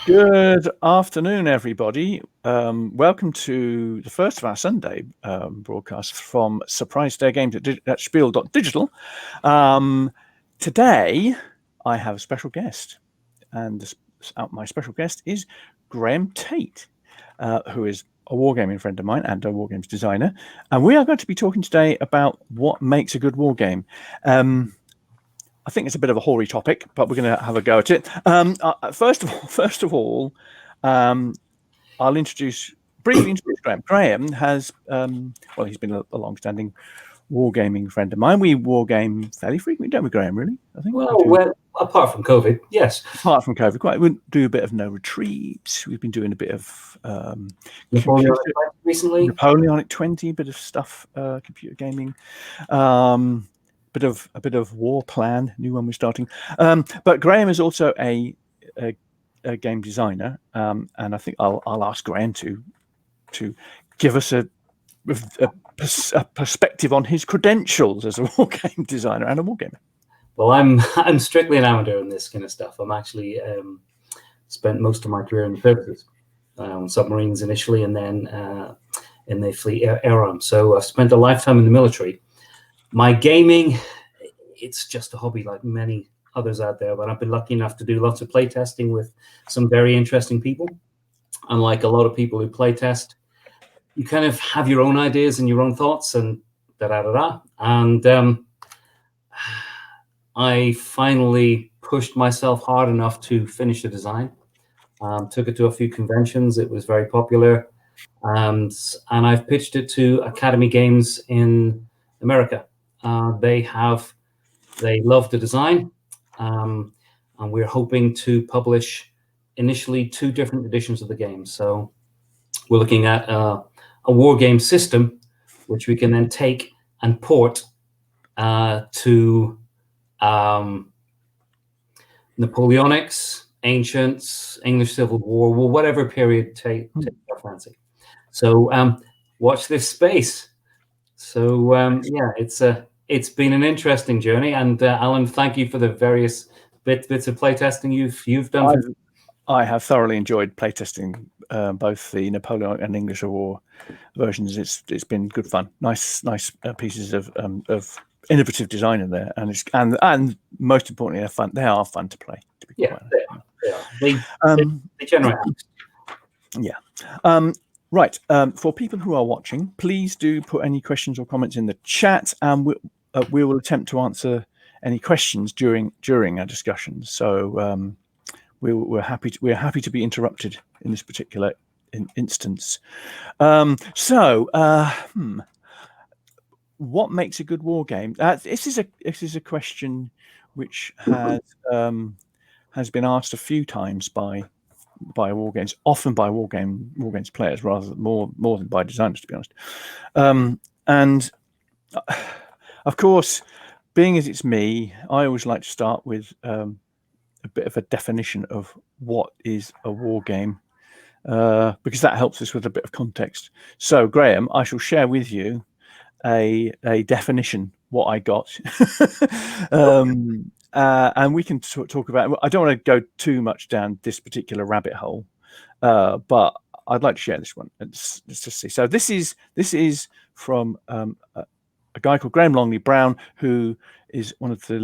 Good afternoon, everybody. Welcome to the first of our Sunday broadcasts from Surprise Day Games at Spiel.digital. Today, I have a special guest, and my special guest is Graeme Tate, who is a wargaming friend of mine and a wargames designer. And we are going to be talking today about what makes a good wargame. I think it's a bit of a hoary topic, but we're going to have a go at it. First of all, I'll briefly introduce Graeme. Graeme has, he's been a long-standing wargaming friend of mine. We wargame fairly frequently, don't we, Graeme? Really, I think. Well, apart from COVID, yes. Apart from COVID, we do a bit of no retreats. We've been doing a bit of Napoleonic recently. Napoleonic 20, bit of stuff, computer gaming. A bit of War Plan, new one we're starting. But Graeme is also a game designer, and I think I'll ask Graeme to give us a perspective on his credentials as a war game designer and a wargamer. Well, I'm strictly an amateur in this kind of stuff. I'm actually spent most of my career in the services, submarines initially, and then in the fleet air arm. So I've spent a lifetime in the military. My gaming, it's just a hobby like many others out there, but I've been lucky enough to do lots of play testing with some very interesting people. Unlike a lot of people who play test, you kind of have your own ideas and your own thoughts and da-da-da-da. And I finally pushed myself hard enough to finish the design. Took it to a few conventions. It was very popular. And I've pitched it to Academy Games in America. They love the design, and we're hoping to publish initially 2 different editions of the game. So we're looking at a war game system, which we can then take and port to Napoleonics, Ancients, English Civil War, whatever period take our fancy. So watch this space. So it's been an interesting journey, and Alan, thank you for the various bits of playtesting you've done. I have thoroughly enjoyed playtesting both the Napoleonic and English War versions. It's been good fun. Nice pieces of innovative design in there, and most importantly, they're fun. They are fun to play. To be quite honest. They generate. Yeah. Right. For people who are watching, please do put any questions or comments in the chat, and we will attempt to answer any questions during our discussions. So we're happy to be interrupted in this particular instance. What makes a good war game? This is a question which has been asked a few times by wargames, often by wargames players, more than by designers, to be honest. And of course, being as it's me, I always like to start with a bit of a definition of what is a wargame, because that helps us with a bit of context. So, Graeme, I shall share with you a definition what I got. And we can talk about. I don't want to go too much down this particular rabbit hole, but I'd like to share this one. Let's just see. So this is from a guy called Graham Longley Brown, who is one of the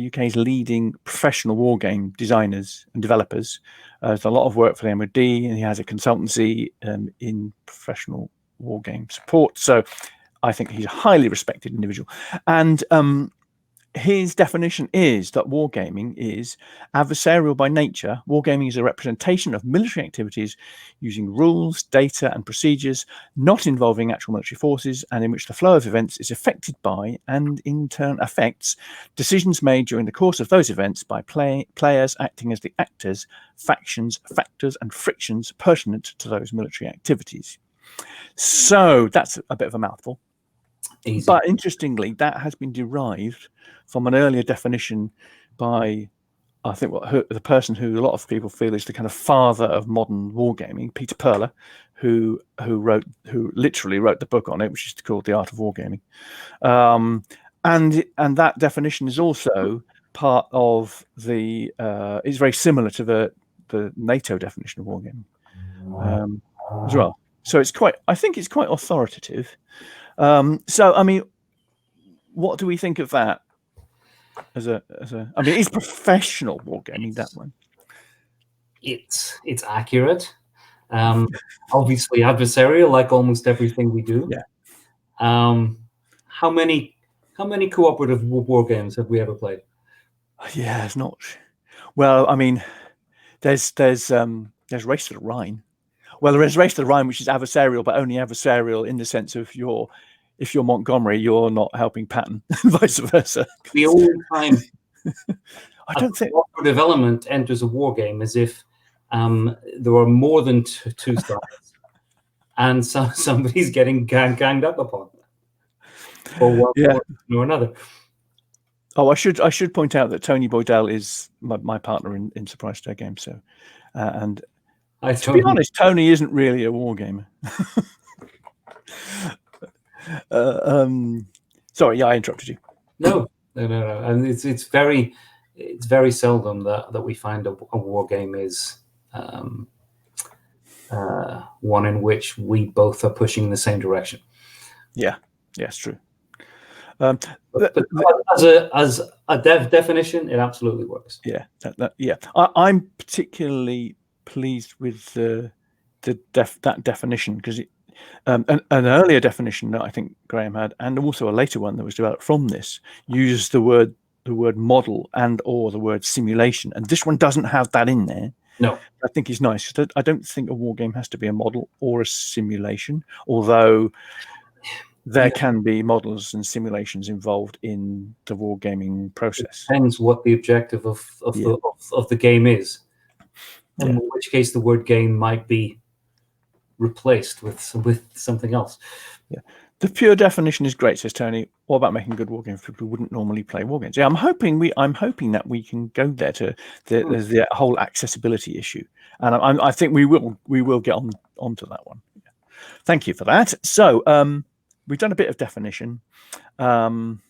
UK's leading professional wargame designers and developers. There's a lot of work for the MOD, and he has a consultancy in professional wargame support. So I think he's a highly respected individual. And his definition is that wargaming is adversarial by nature. Wargaming is a representation of military activities using rules, data, and procedures not involving actual military forces, and in which the flow of events is affected by, and in turn affects, decisions made during the course of those events by players acting as the actors, factions, factors, and frictions pertinent to those military activities. So that's a bit of a mouthful. Easy. But interestingly, that has been derived from an earlier definition by, I think, the person who a lot of people feel is the kind of father of modern wargaming, Peter Perler, who literally wrote the book on it, which is called The Art of Wargaming. And that definition is also part of the. It's very similar to the NATO definition of wargaming as well. So it's quite. I think it's quite authoritative. So I mean, what do we think of that? As a, I mean, it's professional wargaming, that one. It's accurate. Obviously adversarial, like almost everything we do. Yeah. How many cooperative war games have we ever played? Yeah, it's not. Well, I mean, there's Race to the Rhine. Well, there is Race to the Rhine, which is adversarial, but only adversarial in the sense of if you're Montgomery, you're not helping Patton, vice versa. The only time I don't think cooperative element enters a war game is if there are more than two sides, and somebody's getting ganged up upon, or one or another. Oh, I should point out that Tony Boydell is my partner in Surprise Star Games. So, and to be honest, Tony isn't really a war gamer. Sorry, yeah, I interrupted you. No, and it's very seldom that we find a war game is one in which we both are pushing in the same direction. Yeah, it's true. But as a definition, it absolutely works. Yeah, I'm particularly pleased with that definition because an earlier definition that I think Graham had, and also a later one that was developed from this, used the word model and or the word simulation, and this one doesn't have that in there. No, I think it's nice. I don't think a war game has to be a model or a simulation, although there can be models and simulations involved in the wargaming process. It depends what the objective of the game is. In which case, the word game might be replaced with something else. Yeah, the pure definition is great, says Tony. What about making good war games for people who wouldn't normally play war games? Yeah, I'm hoping that we can go there to the whole accessibility issue, and I think we will get onto that one. Yeah. Thank you for that. So we've done a bit of definition, and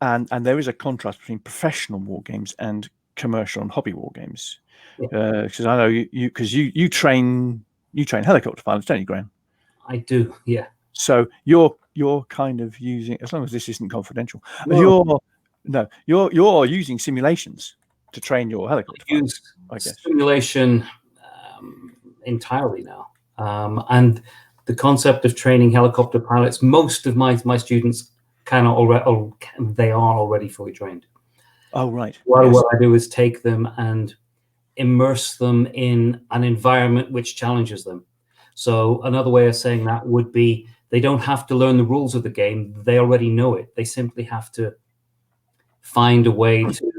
there is a contrast between professional war games and commercial and hobby war games. Because I know you train helicopter pilots, don't you, Graham? I do, yeah. So you're kind of using, as long as this isn't confidential, you're using simulations to train your helicopter pilots. I guess simulation entirely now, and the concept of training helicopter pilots. Most of my students they are already fully trained. Oh, right. What I do is take them and immerse them in an environment which challenges them. So another way of saying that would be they don't have to learn the rules of the game. They already know it. They simply have to find a way to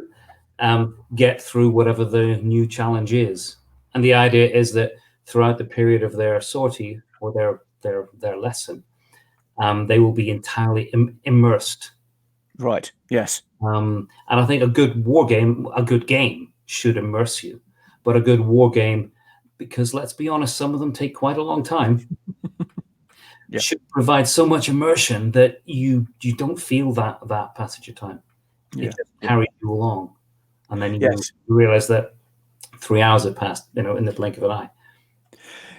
get through whatever the new challenge is. And the idea is that throughout the period of their sortie or their lesson, they will be entirely immersed. Right. Yes. And I think a good game should immerse you. But a good war game, because let's be honest, some of them take quite a long time, should provide so much immersion that you don't feel that passage of time. It just carries you along. And then you realize that 3 hours have passed, in the blink of an eye.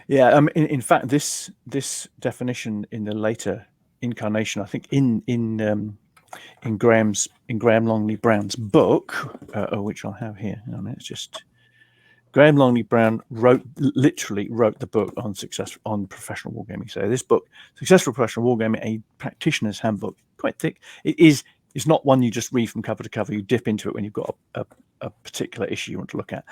Yeah, in fact, this definition in the later incarnation, I think in Graham Longley Brown's book, which I'll have here. It's just Graham Longley Brown literally wrote the book on professional wargaming. So this book, Successful Professional Wargaming, a Practitioner's Handbook, quite thick. It's not one you just read from cover to cover. You dip into it when you've got a particular issue you want to look at.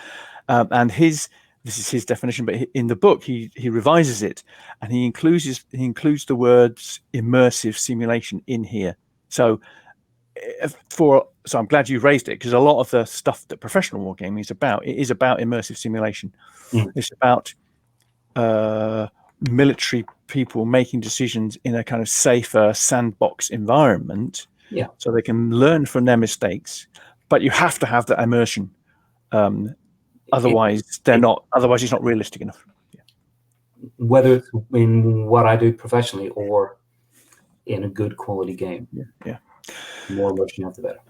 And this is his definition, but in the book he revises it, and he includes the words immersive simulation in here. So I'm glad you raised it, because a lot of the stuff that professional wargaming is about, it is about immersive simulation. It's about military people making decisions in a kind of safer sandbox environment, so they can learn from their mistakes. But you have to have that immersion, otherwise it's not realistic enough. Whether it's in what I do professionally or in a good quality game. Yeah. The more immersion you have, the better.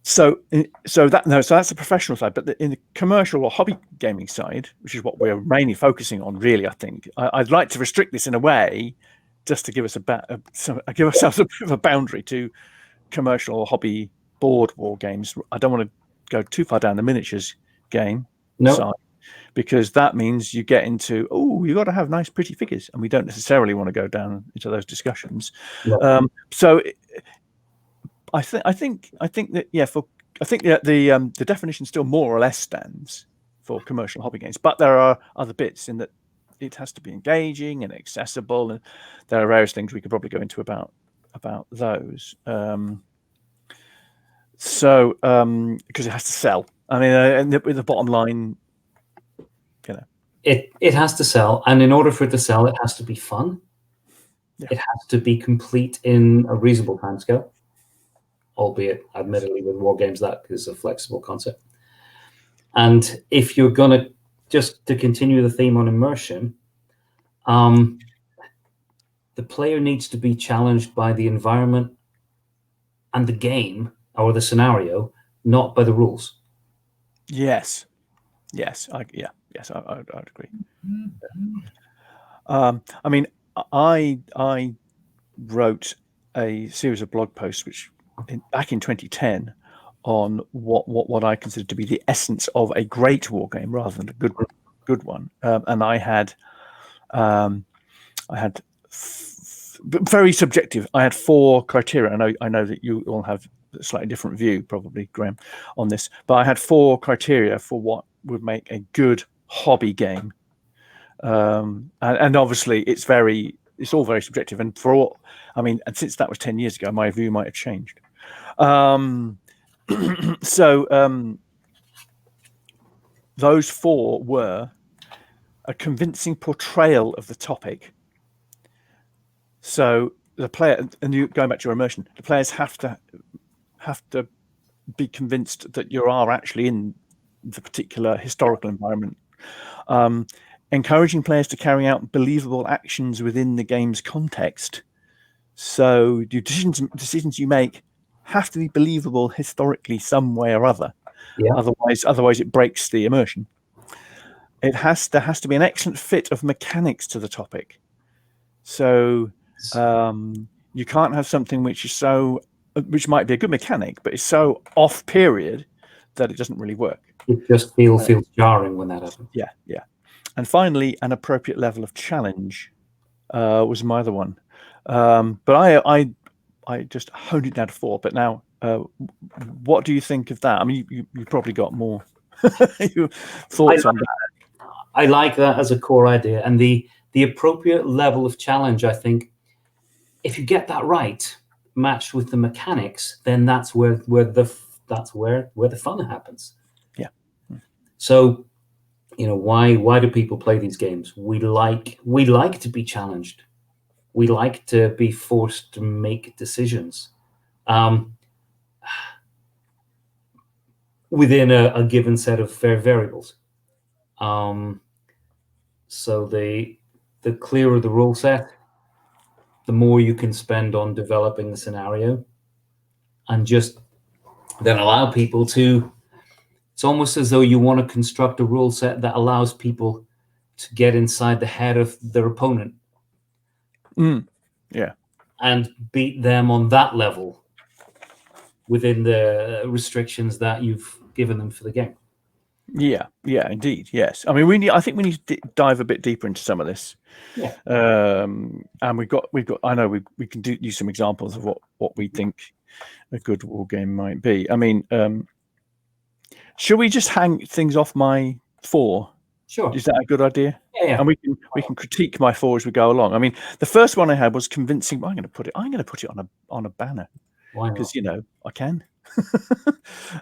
So that's the professional side, but in the commercial or hobby gaming side, which is what we're mainly focusing on, really, I think I'd like to restrict this in a way, just to give us give ourselves a bit of a boundary to commercial or hobby board war games. I don't want to go too far down the miniatures game side, because that means you get into, you got to have nice, pretty figures, and we don't necessarily want to go down into those discussions. No. So I think that the definition still more or less stands for commercial hobby games, but there are other bits in that it has to be engaging and accessible, and there are various things we could probably go into about those. Because it has to sell. I mean, and the bottom line, it has to sell, and in order for it to sell, it has to be fun. Yeah. It has to be complete in a reasonable timescale, albeit, admittedly, with war games, that is a flexible concept. And if you're going to, just to continue the theme on immersion, the player needs to be challenged by the environment and the game or the scenario, not by the rules. Yes, I would agree. I mean, I wrote a series of blog posts back in 2010 on what I considered to be the essence of a great war game rather than a good one, and I had very subjective. I had 4 criteria. I know that you all have a slightly different view, probably, Graeme, on this, but I had 4 criteria for what would make a good hobby game, and obviously it's all very subjective. And and since that was 10 years ago, my view might have changed. Those 4 were a convincing portrayal of the topic. So the player, and you going back to your immersion, the players have to be convinced that you are actually in the particular historical environment. Encouraging players to carry out believable actions within the game's context. So the decisions you make have to be believable historically, some way or other. Yeah. Otherwise it breaks the immersion. There has to be an excellent fit of mechanics to the topic. So you can't have something which might be a good mechanic, but is so off period that it doesn't really work. It just feels jarring when that happens. Yeah. And finally, an appropriate level of challenge was my other one. But I just honed it down to 4. But now, what do you think of that? I mean, you probably got more thoughts on that. I like that as a core idea, and the appropriate level of challenge. I think if you get that right, matched with the mechanics, then that's where the fun happens. Yeah. So, why do people play these games? We like to be challenged. We like to be forced to make decisions within a given set of variables. So the clearer the rule set, the more you can spend on developing the scenario, and just then allow people to. It's almost as though you want to construct a rule set that allows people to get inside the head of their opponent. Yeah. And beat them on that level within the restrictions that you've given them for the game. Yeah, indeed, yes. I mean, I think we need to dive a bit deeper into some of this. Yeah. And we've got. I know we can use some examples of what we think a good war game might be. I mean, should we just hang things off my 4? Sure. Is that a good idea? Yeah. And we can critique my 4 as we go along. I mean, the first one I had was convincing. I'm going to put it on a banner. Why not? Because I can.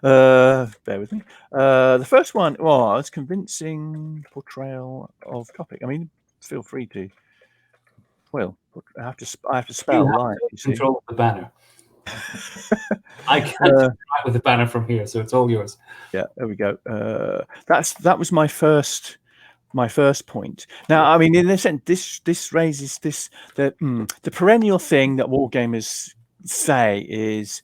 Bear with me. The first one was convincing portrayal of topic. I mean, feel free to. Well, I have to spell line. Control the banner. I can't write with the banner from here, so it's all yours. Yeah, there we go. That was my first point. Now, I mean, in a sense, this raises the perennial thing that wargamers say is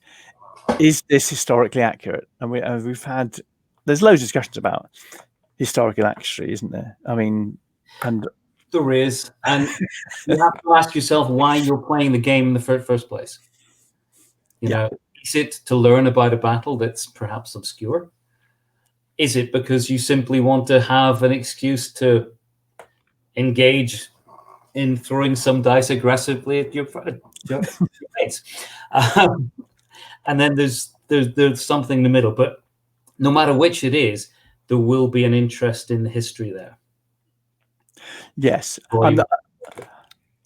is this historically accurate? And we've had there's loads of discussions about historical accuracy, isn't there? I mean, and there is, and you have to ask yourself why you're playing the game in the first place. You know, is it to learn about a battle that's perhaps obscure? Is it because you simply want to have an excuse to engage in throwing some dice aggressively at your mates? And then there's something in the middle. But no matter which it is, there will be an interest in the history there. Yes.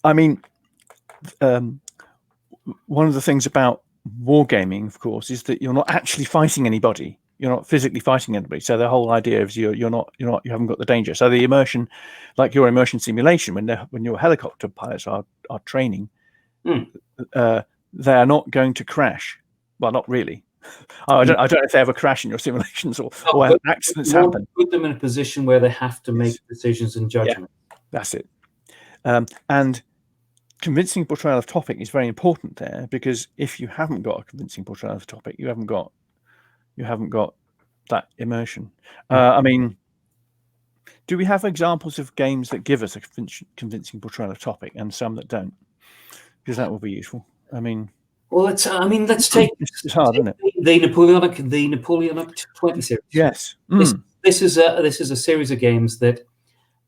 I mean, one of the things about wargaming, of course, is that you're not actually fighting anybody. You're not physically fighting anybody. So the whole idea is you haven't got the danger. So the immersion, like your immersion simulation, when your helicopter pilots are training, they are not going to crash. Well, not really. I don't know if they ever crash in your simulations or accidents happen. Put them in a position where they have to make decisions and judgment. Yeah, that's it. And convincing portrayal of topic is very important there, because if you haven't got a convincing portrayal of topic, you haven't got that immersion. I mean, do we have examples of games that give us a convincing portrayal of topic and some that don't? Because that will be useful. I mean, well, let's take it's hard, isn't it? The Napoleonic 20 series. Yes. This is a series of games that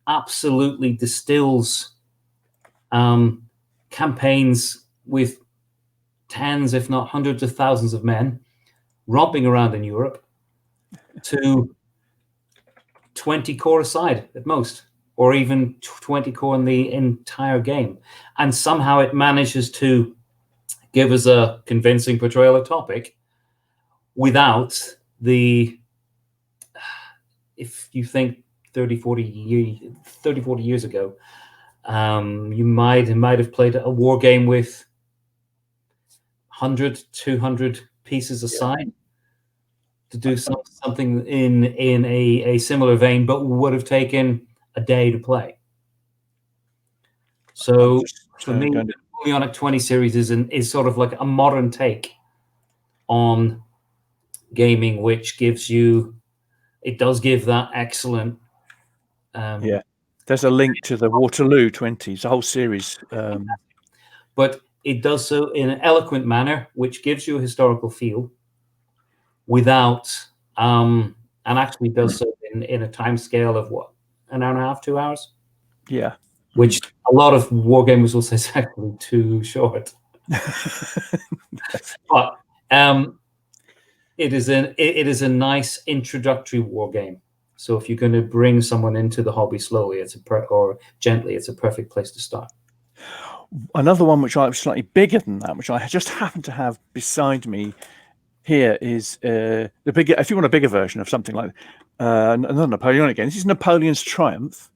absolutely distills campaigns with tens, if not hundreds of thousands of men romping around in Europe to 20 core aside at most, or even 20 core in the entire game. And somehow it manages to give us a convincing portrayal of topic without the, if you think 40 years ago, you might have played a war game with 100, 200 pieces aside to do something in a similar vein, but would have taken a day to play. So for me, the Napoleonic 20 series is sort of like a modern take on gaming, which gives you, it does give that excellent. There's a link to the Waterloo 20s, the whole series. But it does so in an eloquent manner, which gives you a historical feel without, and actually does so in a time scale of what, an hour and a half, 2 hours? Yeah. Which a lot of war gamers will say is actually too short. But it is a nice introductory war game. So if you're going to bring someone into the hobby slowly, or gently, it's a perfect place to start. Another one which I was slightly bigger than that, which I just happen to have beside me here, is the bigger. If you want a bigger version of something like another Napoleonic game, this is Napoleons Triumph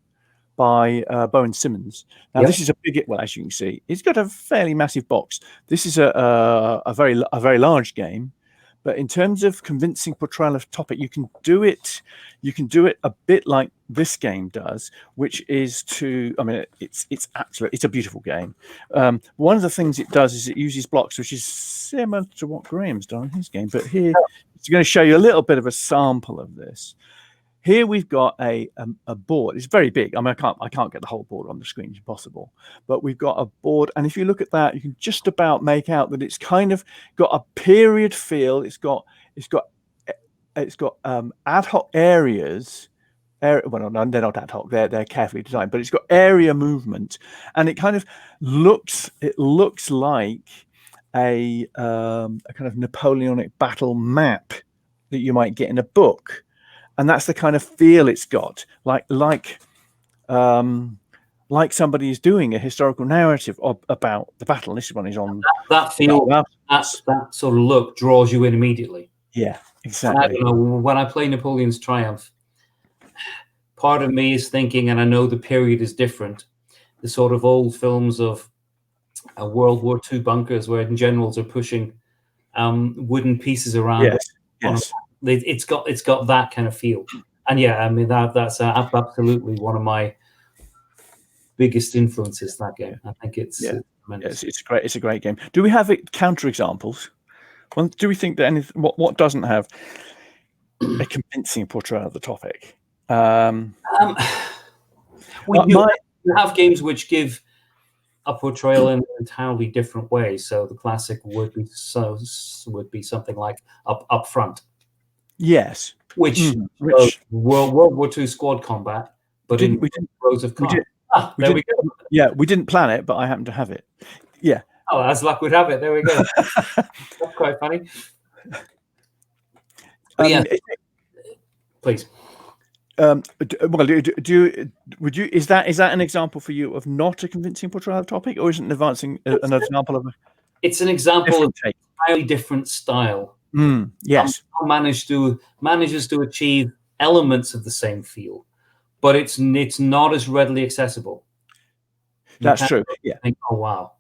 by Bowen Simmons. Now this is a big. Well, as you can see, it's got a fairly massive box. This is a very large game. But in terms of convincing portrayal of topic, you can do it a bit like this game does, which is it's a beautiful game. One of the things it does is it uses blocks, which is similar to what Graham's done in his game. But here, it's going to show you a little bit of a sample of this. Here we've got a board. It's very big. I mean, I can't get the whole board on the screen. It's impossible. But we've got a board, and if you look at that, you can just about make out that it's kind of got a period feel. It's got ad hoc areas. Well, no, they're not ad hoc. They're carefully designed, but it's got area movement, and it kind of looks like a kind of Napoleonic battle map that you might get in a book. And that's the kind of feel it's got, like somebody is doing a historical narrative about the battle. This one is on that feel. That sort of look draws you in immediately. Yeah, exactly. I don't know, when I play Napoleon's Triumph, part of me is thinking, and I know the period is different, the sort of old films of World War II bunkers where generals are pushing wooden pieces around. Yes. It's got that kind of feel, and I mean that's absolutely one of my biggest influences. That game, I think it's it's a great game. Do we have counterexamples? Well, do we think that anything what doesn't have a convincing portrayal of the topic? You have games which give a portrayal in an entirely different way. So the classic would be something like Upfront. Yes, which World War II squad combat, but in rows of cards. There we go. Yeah, we didn't plan it, but I happen to have it. Yeah. Oh, as luck would have it. There we go. That's quite funny. Yeah. Please. Well, is that an example for you of not a convincing portrayal of the topic, or is it an example of? It's an example of a highly different style. Yes. Manages to achieve elements of the same feel, but it's not as readily accessible. That's true. Yeah. Think, oh wow.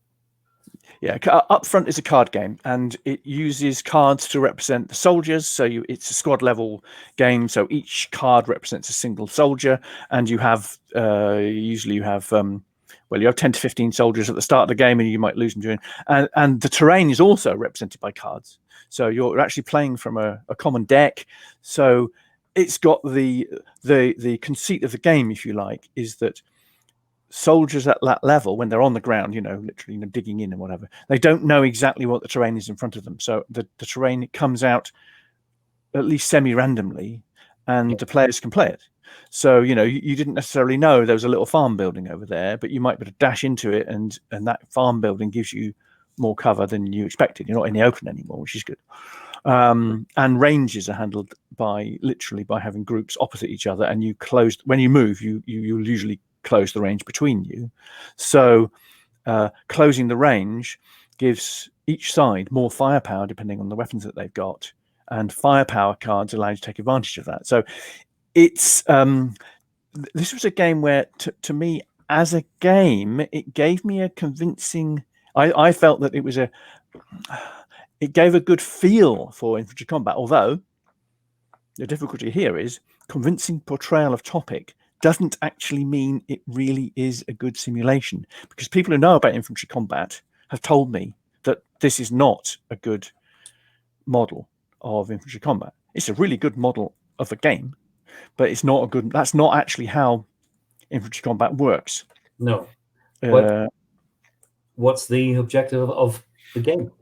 Yeah, Upfront is a card game, and it uses cards to represent the soldiers. So it's a squad level game. So each card represents a single soldier, and you have usually you have 10 to 15 soldiers at the start of the game, and you might lose them during. And the terrain is also represented by cards. So you're actually playing from a common deck. So it's got the conceit of the game, if you like, is that soldiers at that level, when they're on the ground, literally digging in and whatever, they don't know exactly what the terrain is in front of them. So the terrain comes out at least semi-randomly, and the players can play it. So you didn't necessarily know there was a little farm building over there, but you might be able to dash into it, and that farm building gives you more cover than you expected. You're not in the open anymore, which is good. And ranges are handled by having groups opposite each other, and when you move, you'll usually close the range between you. So closing the range gives each side more firepower depending on the weapons that they've got, and firepower cards allow you to take advantage of that. So it's this was a game where to me, as a game, it gave me a convincing, I felt that it gave a good feel for infantry combat, although the difficulty here is convincing portrayal of topic doesn't actually mean it really is a good simulation, because people who know about infantry combat have told me that this is not a good model of infantry combat. It's a really good model of a game, but that's not actually how infantry combat works. No. What's the objective of the game?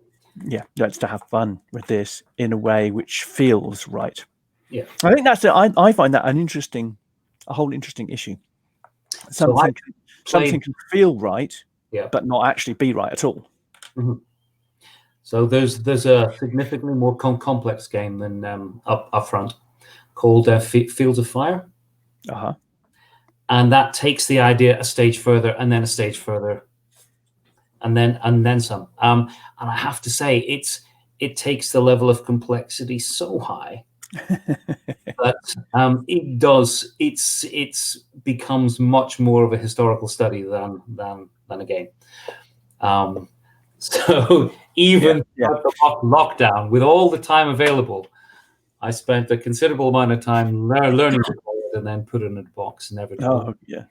Yeah, that's to have fun with this in a way which feels right. Yeah. I think I find that a whole interesting issue. Something can feel right, but not actually be right at all. Mm-hmm. So there's a significantly more complex game than Upfront called Fields of Fire. And that takes the idea a stage further, and then a stage further, and then some. And I have to say, it takes the level of complexity so high that it becomes much more of a historical study than a game. So even at the lockdown, with all the time available, I spent a considerable amount of time learning to play it, and then put it in a box. Never. Oh yeah.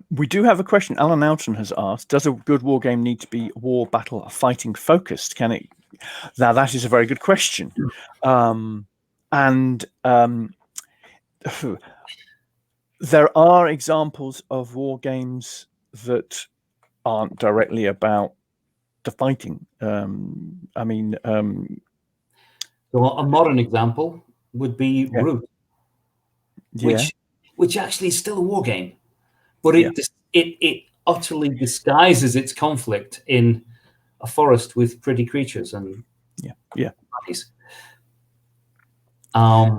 We do have a question. Alan Alton has asked: does a good war game need to be war, battle, or fighting focused? Can it? Now that is a very good question. There are examples of war games that aren't directly about the fighting. So a modern example would be Root, which actually is still a war game, but it utterly disguises its conflict in a forest with pretty creatures and bodies. I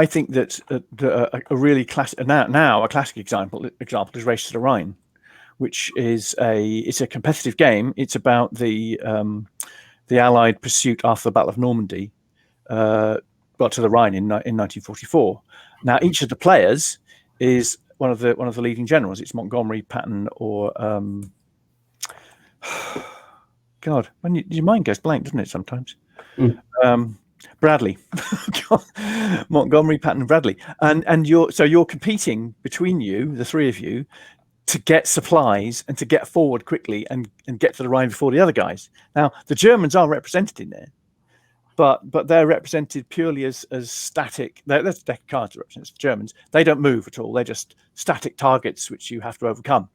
think that a really classic now a classic example is Race to the Rhine, which is it's a competitive game. It's about the Allied pursuit after the Battle of Normandy got to the Rhine in 1944. Now each of the players is one of the leading generals. It's Montgomery, Patton, or God, your mind goes blank, doesn't it? Sometimes. Bradley, Montgomery, Patton, and Bradley, and you're competing between you, the three of you, to get supplies and to get forward quickly and get to the Rhine before the other guys. Now, the Germans are represented in there, but they're represented purely as static. That's deck of cards that represents the Germans. They don't move at all. They're just static targets which you have to overcome.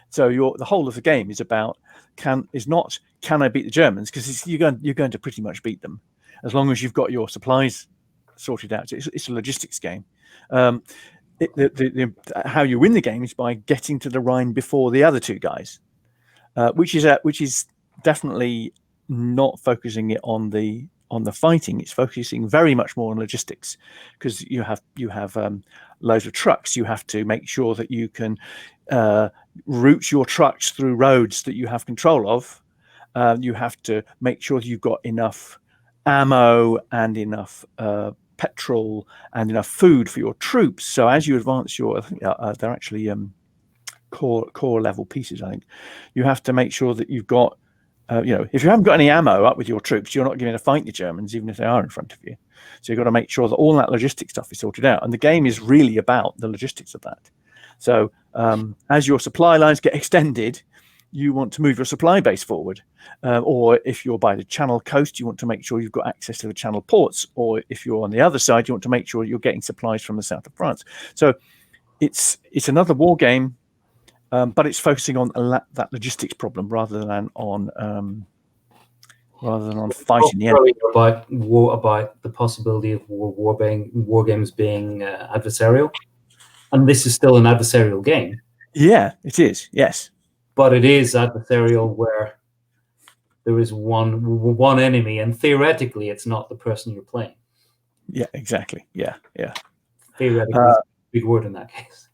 So the whole of the game is about can I beat the Germans, because you're going to pretty much beat them as long as you've got your supplies sorted out. It's a logistics game. How you win the game is by getting to the Rhine before the other two guys, which is definitely not focusing it on the fighting. It's focusing very much more on logistics, because you have loads of trucks. You have to make sure that you can route your trucks through roads that you have control of. You have to make sure that you've got enough ammo and enough petrol and enough food for your troops. So as you advance I think they're actually core level pieces. I think you have to make sure that you've got, if you haven't got any ammo up with your troops, you're not going to fight the Germans, even if they are in front of you. So you've got to make sure that all that logistics stuff is sorted out. And the game is really about the logistics of that. So as your supply lines get extended, you want to move your supply base forward. Or if you're by the Channel coast, you want to make sure you've got access to the Channel ports. Or if you're on the other side, you want to make sure you're getting supplies from the south of France. So it's another war game, but it's focusing on that logistics problem rather than on fighting the enemy. About the possibility of war games being adversarial, and this is still an adversarial game. Yeah, it is. Yes, but it is adversarial where there is one enemy, and theoretically, it's not the person you're playing. Yeah, exactly. Yeah. Theoretically, is a big word in that case.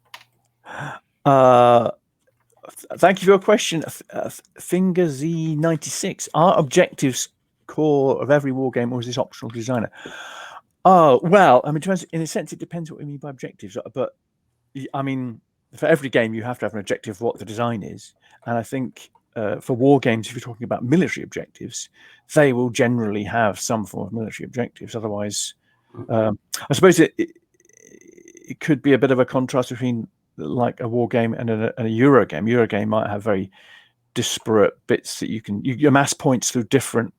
Thank you for your question, FingerZ96. Are objectives core of every war game, or is this optional designer? Oh, well, I mean, in a sense, it depends what we mean by objectives. But I mean, for every game, you have to have an objective of what the design is. And I think for war games, if you're talking about military objectives, they will generally have some form of military objectives. Otherwise, I suppose it could be a bit of a contrast between like a war game and a Euro game. Euro game might have very disparate bits that you amass points through different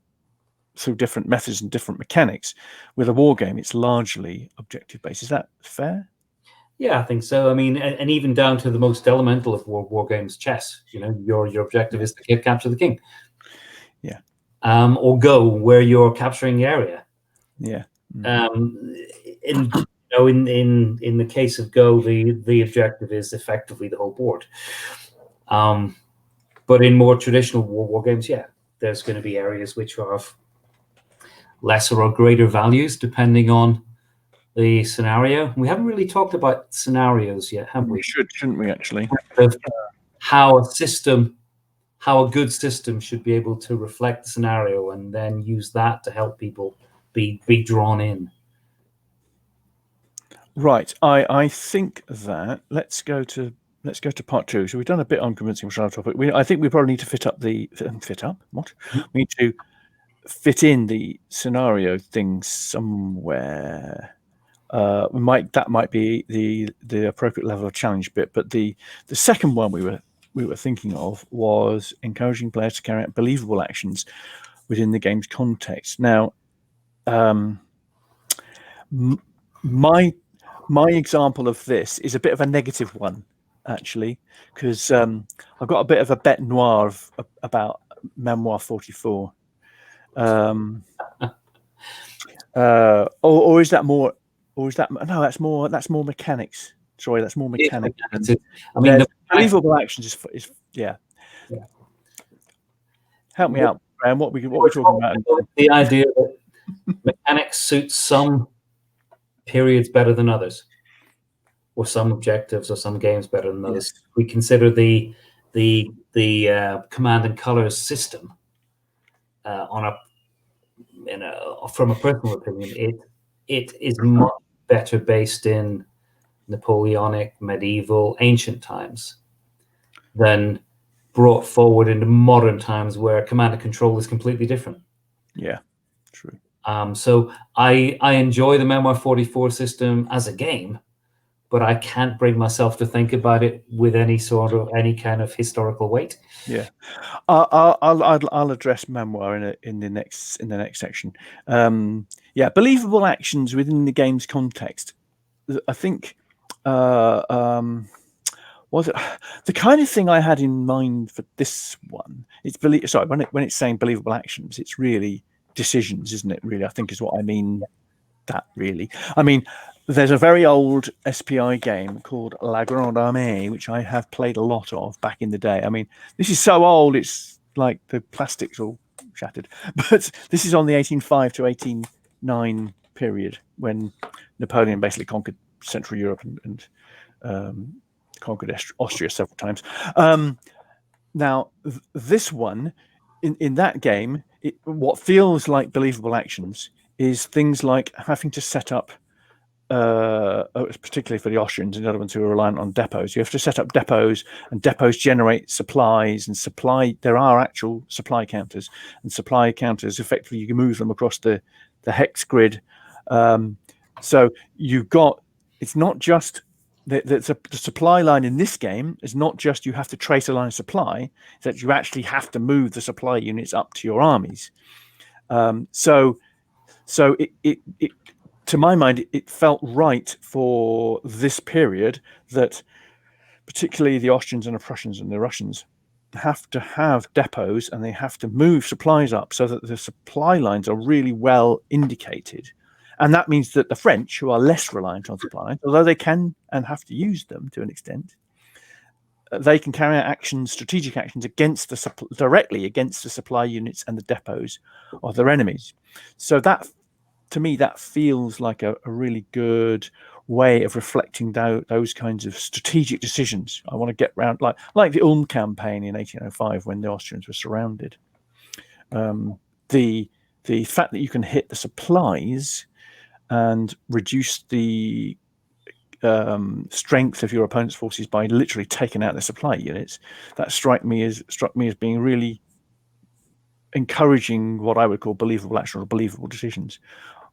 methods and different mechanics. With a war game, it's largely objective based. Is that fair? Yeah, I think so. I mean, and even down to the most elemental of war games, chess. Your objective is to capture the king. Yeah. Or Go, where you're capturing the area. Yeah. In the case of Go, the objective is effectively the whole board. But in more traditional war games, yeah, there's going to be areas which are of lesser or greater values depending on the scenario. We haven't really talked about scenarios yet, have we? We shouldn't we, actually? How a good system should be able to reflect the scenario and then use that to help people be drawn in. Right. I think that let's go to part two. So we've done a bit on convincing for our topic. I think we probably need to fit up. What? We need to fit in the scenario thing somewhere. That might be the appropriate level of challenge bit. But the second one we were thinking of was encouraging players to carry out believable actions within the game's context. Now, my example of this is a bit of a negative one, actually, because I've got a bit of a bête noire about Memoir 44. Or is that more? Or is that no? That's more mechanics. Sorry, that's more mechanics. I mean, believable actions is yeah. Help me out, Graham. What we're talking about? The idea that mechanics suits some periods better than others, or some objectives or some games better than others. Yes. We consider the command and colors system from a personal opinion, it is much better based in Napoleonic, medieval, ancient times than brought forward into modern times where command and control is completely different. Yeah, true. So I enjoy the Memoir 44 system as a game, but I can't bring myself to think about it with any kind of historical weight. Yeah, I'll address memoir in the next section. Yeah, believable actions within the game's context. I think was it the kind of thing I had in mind for this one? It's when it's saying believable actions, it's really decisions, isn't it? Really, I think is what I mean. That really, I mean, there's a very old SPI game called La Grande Armée, which I have played a lot of back in the day. I mean, this is so old, it's like the plastic's all shattered. But this is on the 1805 to 1809 period when Napoleon basically conquered Central Europe and conquered Austria several times. Now, this one, in that game, what feels like believable actions is things like having to set up, particularly for the Austrians and the other ones who are reliant on depots, you have to set up depots, and depots generate supplies, and there are actual supply counters, and supply counters, effectively, you can move them across the hex grid. So it's not just the supply line in this game is not just you have to trace a line of supply, it's that you actually have to move the supply units up to your armies. So it to my mind, it felt right for this period that particularly the Austrians and the Prussians and the Russians have to have depots, and they have to move supplies up so that the supply lines are really well indicated. And that means that the French, who are less reliant on supply lines, although they can and have to use them to an extent, they can carry out strategic actions directly against the supply units and the depots of their enemies. So that, to me, that feels like a really good way of reflecting those kinds of strategic decisions. I want to get round, like the Ulm campaign in 1805 when the Austrians were surrounded. The fact that you can hit the supplies and reduce the strength of your opponent's forces by literally taking out the supply units, that struck me as being really encouraging what I would call believable action or believable decisions.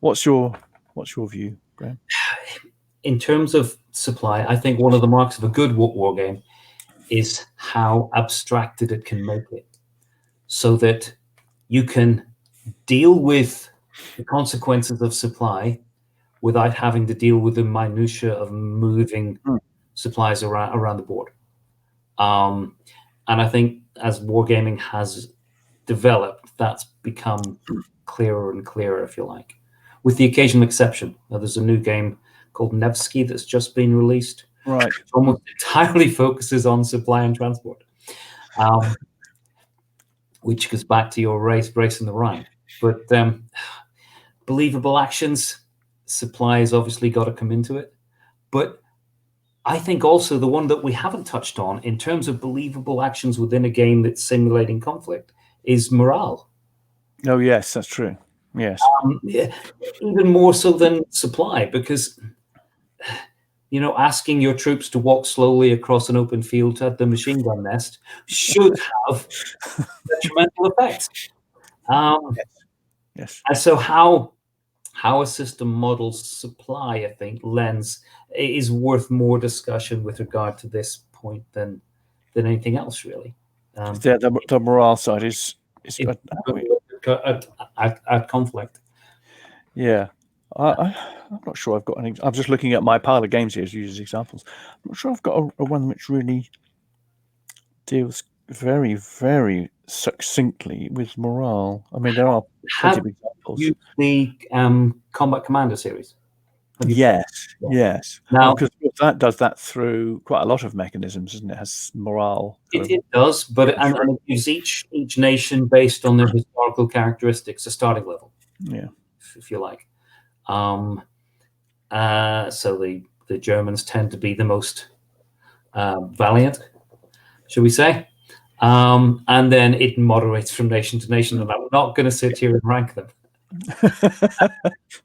What's your view, Graeme? In terms of supply, I think one of the marks of a good war game is how abstracted it can make it, so that you can deal with the consequences of supply without having to deal with the minutiae of moving supplies around the board. And I think as wargaming has developed, that's become clearer and clearer, if you like, with the occasional exception. Now, there's a new game called Nevsky that's just been released. Right. Which almost entirely focuses on supply and transport, which goes back to your race in the Rhine. But believable actions, supply has obviously got to come into it. But I think also the one that we haven't touched on in terms of believable actions within a game that's simulating conflict is morale. Oh, yes, that's true. Yes. Yeah, even more so than supply, because, asking your troops to walk slowly across an open field at the machine gun nest should have detrimental effects. Yes. And so how a system models supply, I think, is worth more discussion with regard to this point than anything else, really. The morale side is at conflict. Yeah. I'm not sure I've got any. I'm just looking at my pile of games here to use as examples. I'm not sure I've got a one which really deals very, very succinctly with morale. I mean, there are plenty of examples. Used the Combat Commander series? Yes. Now, because that does that through quite a lot of mechanisms, isn't it? It has morale. It does, but and it gives each nation, based on their historical characteristics, a starting level. Yeah, if you like. So the Germans tend to be the most valiant, shall we say? And then it moderates from nation to nation, and I'm not going to sit here and rank them.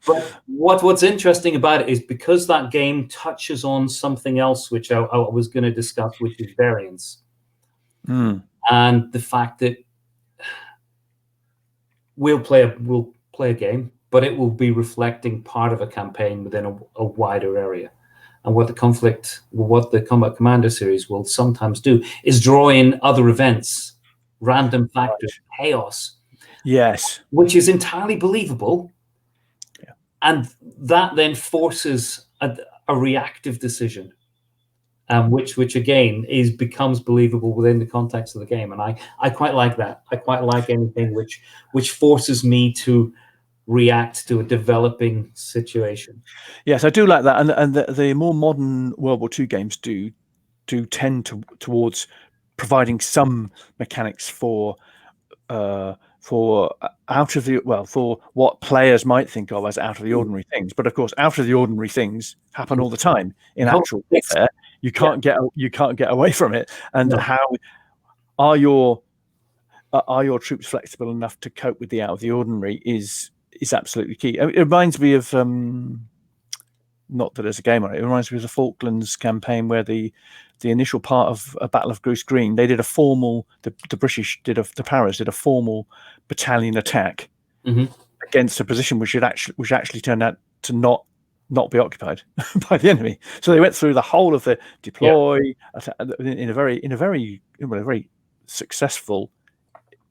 But what's interesting about it is because that game touches on something else, which I was going to discuss, which is variance, and the fact that we'll play a game, but it will be reflecting part of a campaign within a wider area. And what the Combat Commander series will sometimes do is draw in other events, random factors, chaos. Yes. Which is entirely believable. Yeah. And that then forces a reactive decision, which again becomes believable within the context of the game. And I quite like that. I quite like anything which forces me to react to a developing situation. Yes, I do like that. And the more modern World War II games do tend towards providing some mechanics for out of the for what players might think of as out of the ordinary things. But of course, out of the ordinary things happen all the time in actual warfare. You can't get away from it. And how are your troops flexible enough to cope with the out of the ordinary is absolutely key. It reminds me of not that there's a game on it. It reminds me of the Falklands campaign where the initial part of a Battle of Goose Green, they did a formal. The British the Paras did a formal battalion attack against a position which actually turned out to not be occupied by the enemy. So they went through the whole of the deploy in a very successful.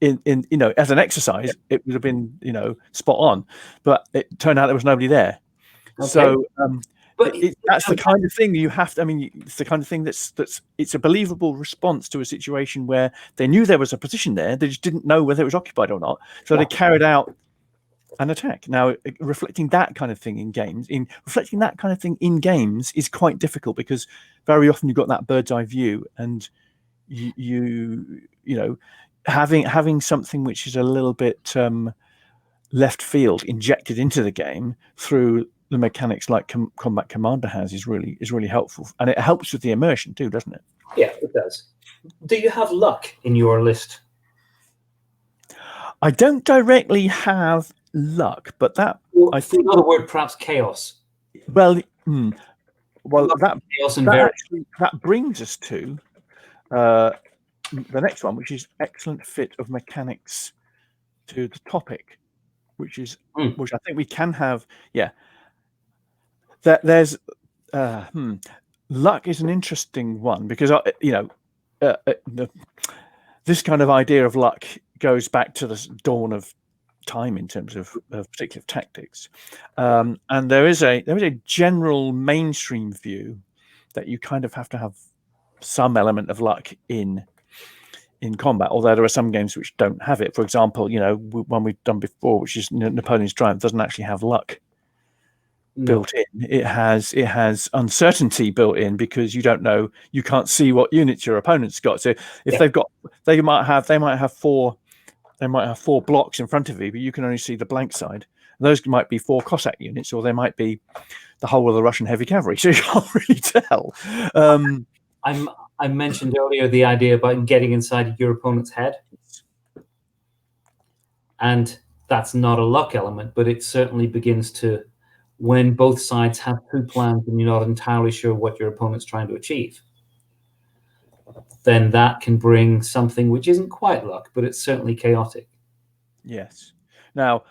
In as an exercise, it would have been spot on, but it turned out there was nobody there. Okay. So but that's the kind of thing you have to. I mean, it's the kind of thing that's it's a believable response to a situation where they knew there was a position there, they just didn't know whether it was occupied or not. So they carried out an attack. Now, reflecting that kind of thing in games, is quite difficult because very often you've got that bird's eye view, and you having something which is a little bit left field injected into the game through the mechanics like Combat Commander has is really helpful, and it helps with the immersion too, doesn't it? Yeah, it does. Do you have luck in your list? I don't directly have luck, but that I think another word, perhaps chaos. Well, that brings us to the next one, which is excellent fit of mechanics to the topic, which I think we can have. Yeah, there's luck is an interesting one because this kind of idea of luck goes back to the dawn of time in terms of particular tactics, and there is a general mainstream view that you kind of have to have some element of luck in combat, although there are some games which don't have it. For example, one we've done before, which is Napoleon's Triumph, doesn't actually have luck built in. It has uncertainty built in because you don't know, you can't see what units your opponent's got. So if they might have four blocks in front of you, but you can only see the blank side. And those might be 4 Cossack units, or they might be the whole of the Russian heavy cavalry. So you can't really tell. I mentioned earlier the idea about getting inside your opponent's head, and that's not a luck element, but it certainly begins to, when both sides have 2 plans and you're not entirely sure what your opponent's trying to achieve, then that can bring something which isn't quite luck, but it's certainly chaotic. Yes. Now,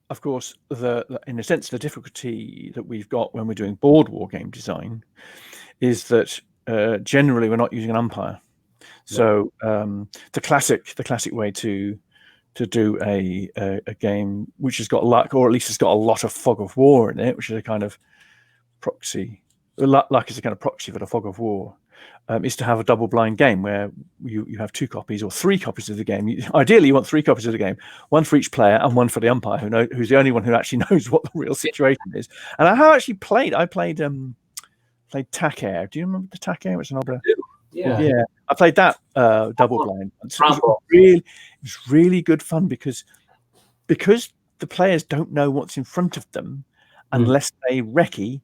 of course, in a sense, the difficulty that we've got when we're doing board war game design is that generally we're not using an umpire. So the classic way to do a game which has got luck, or at least has got a lot of fog of war in it, which is a kind of proxy. Luck is a kind of proxy for the fog of war. Is to have a double blind game where you have 2 copies or 3 copies of the game. Ideally, you want 3 copies of the game, 1 for each player and 1 for the umpire, who's the only one who actually knows what the real situation is. And I have actually played. I played Tacker. Do you remember the Tacker? It was an older. Yeah. I played that double blind. So it was really good fun because the players don't know what's in front of them unless they recce.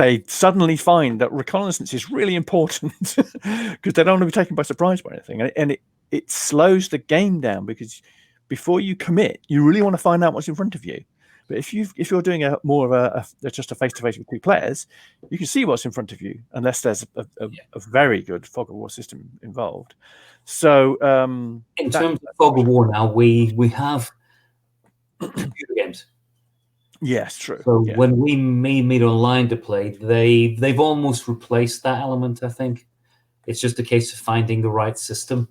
They suddenly find that reconnaissance is really important because they don't want to be taken by surprise by anything, and it slows the game down because before you commit, you really want to find out what's in front of you. But if you're doing more of just a face-to-face with 2 players, you can see what's in front of you unless there's a very good fog of war system involved. So in terms of fog of war, now we have computer games. Yes, true. So Yeah. when we meet online to play, they've almost replaced that element. I think it's just a case of finding the right system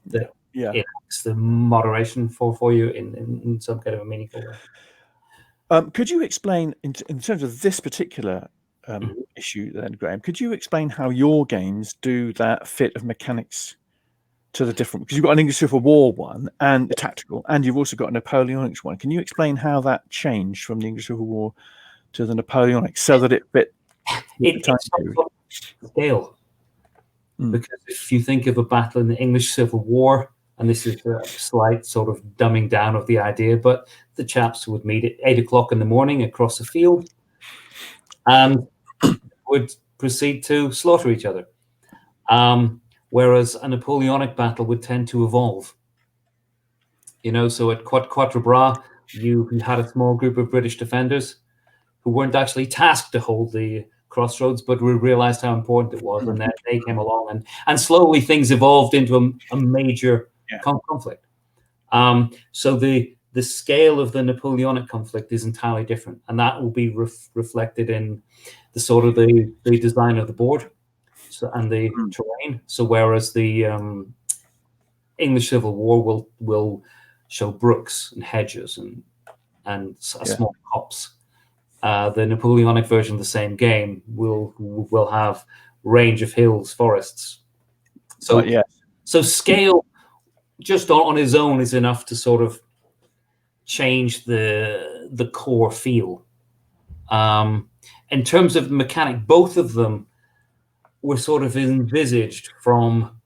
that Yeah. enacts the moderation for you in some kind of a meaningful way. Could you explain, in terms of this particular Mhm. issue then, Graham, could you explain how your games do that fit of mechanics to the different, because you've got an English Civil War one and a tactical, and you've also got a Napoleonic one. Can you explain how that changed from the English Civil War to the Napoleonic so that it fit with the time It's period? not scale. Because if you think of a battle in the English Civil War, and this is a slight sort of dumbing down of the idea, but the chaps would meet at 8 o'clock in the morning across the field and would proceed to slaughter each other. Whereas a Napoleonic battle would tend to evolve. So at Quatre Bras, you had a small group of British defenders who weren't actually tasked to hold the crossroads, but we realized how important it was, and then they came along, and slowly things evolved into a major conflict. So the scale of the Napoleonic conflict is entirely different, and that will be reflected in the sort of the design of the board, and the terrain. So whereas the English Civil War will show brooks and hedges and a small copse. The Napoleonic version of the same game will have range of hills, forests. So so scale just on its own is enough to sort of change the core feel. In terms of the mechanic, both of them were sort of envisaged from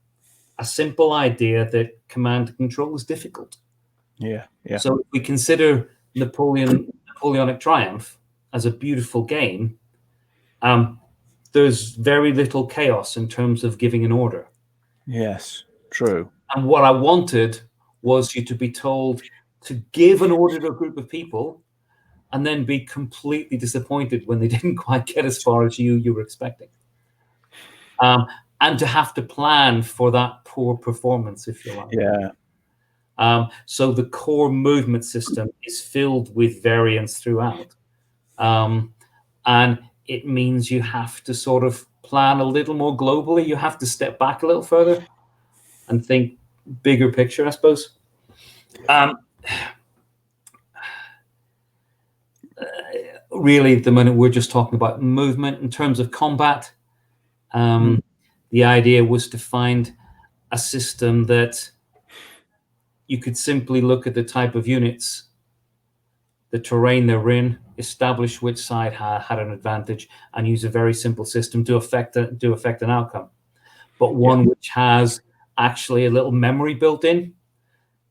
a simple idea that command and control is difficult. So if we consider Napoleonic Triumph as a beautiful game, there's very little chaos in terms of giving an order. Yes, true. And what I wanted was you to be told to give an order to a group of people and then be completely disappointed when they didn't quite get as far as you were expecting. And to have to plan for that poor performance, if you like. So the core movement system is filled with variance throughout. And it means you have to sort of plan a little more globally. You have to step back a little further and think bigger picture, I suppose. Really, at the minute, we're just talking about movement. In terms of combat, the idea was to find a system that you could simply look at the type of units, the terrain they're in, establish which side had an advantage, and use a very simple system to affect an outcome. But one which has actually a little memory built in,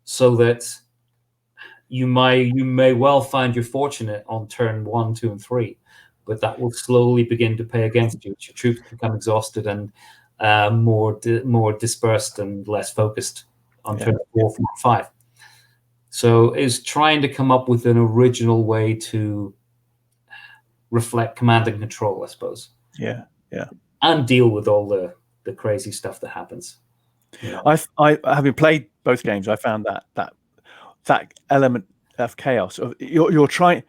so that you may well find you're fortunate on turn 1, 2, and 3, but that will slowly begin to pay against you. Your troops become exhausted and more dispersed and less focused on turn 4, 4, and 5. So is trying to come up with an original way to reflect command and control, I suppose. And deal with all the crazy stuff that happens. I having played both games, I found that element of chaos. You're trying.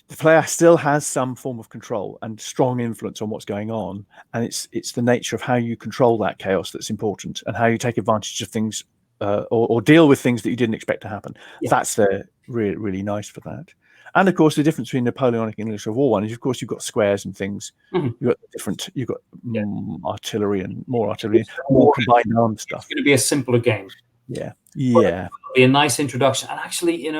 The player still has some form of control and strong influence on what's going on, and it's the nature of how you control that chaos that's important, and how you take advantage of things, or deal with things that you didn't expect to happen. That's really, really nice for that. And of course, the difference between Napoleonic and English Civil War one is, of course, you've got squares and things. You've got you've got artillery and more combined arms stuff. It's going to be a simpler game. It'll be a nice introduction. And actually,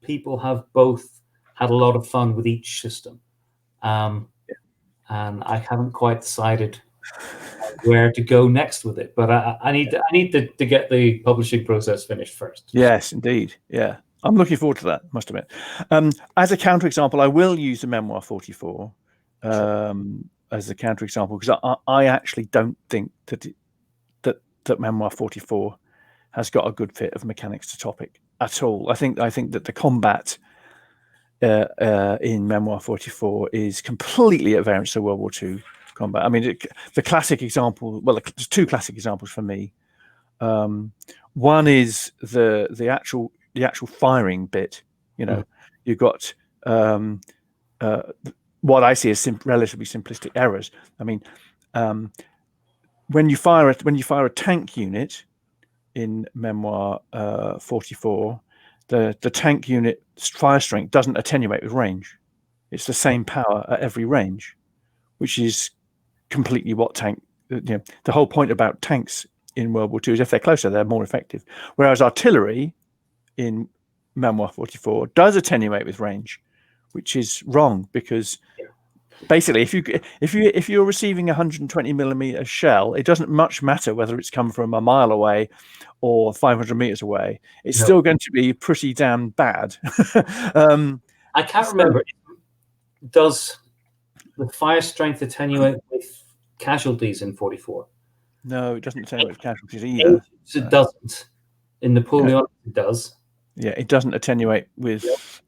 people have both had a lot of fun with each system. And I haven't quite decided where to go next with it, but I need to get the publishing process finished first. Yes, indeed. Yeah, I'm looking forward to that, must admit. As a counterexample, I will use the Memoir 44 as a counterexample, because I actually don't think that Memoir 44 has got a good fit of mechanics to topic at all. I think that the combat in Memoir 44 is completely at variance to World War II combat. I mean, the classic example. Well, there's two classic examples for me. One is the actual the actual firing bit. You know, you've got what I see as relatively simplistic errors. I mean, when you fire a tank unit in Memoir 44, the tank unit fire strength doesn't attenuate with range. It's the same power at every range, which is completely what tank. You know, the whole point about tanks in World War II is if they're closer, they're more effective. Whereas artillery in Memoir 44 does attenuate with range, which is wrong, because basically if you're receiving a 120 millimeter shell, it doesn't much matter whether it's come from a mile away or 500 meters away. It's still going to be pretty damn bad. I can't remember. Does the fire strength attenuate with casualties in 44? No, it doesn't attenuate with casualties either. It doesn't. In Napoleonic, it does. Yeah, it doesn't attenuate with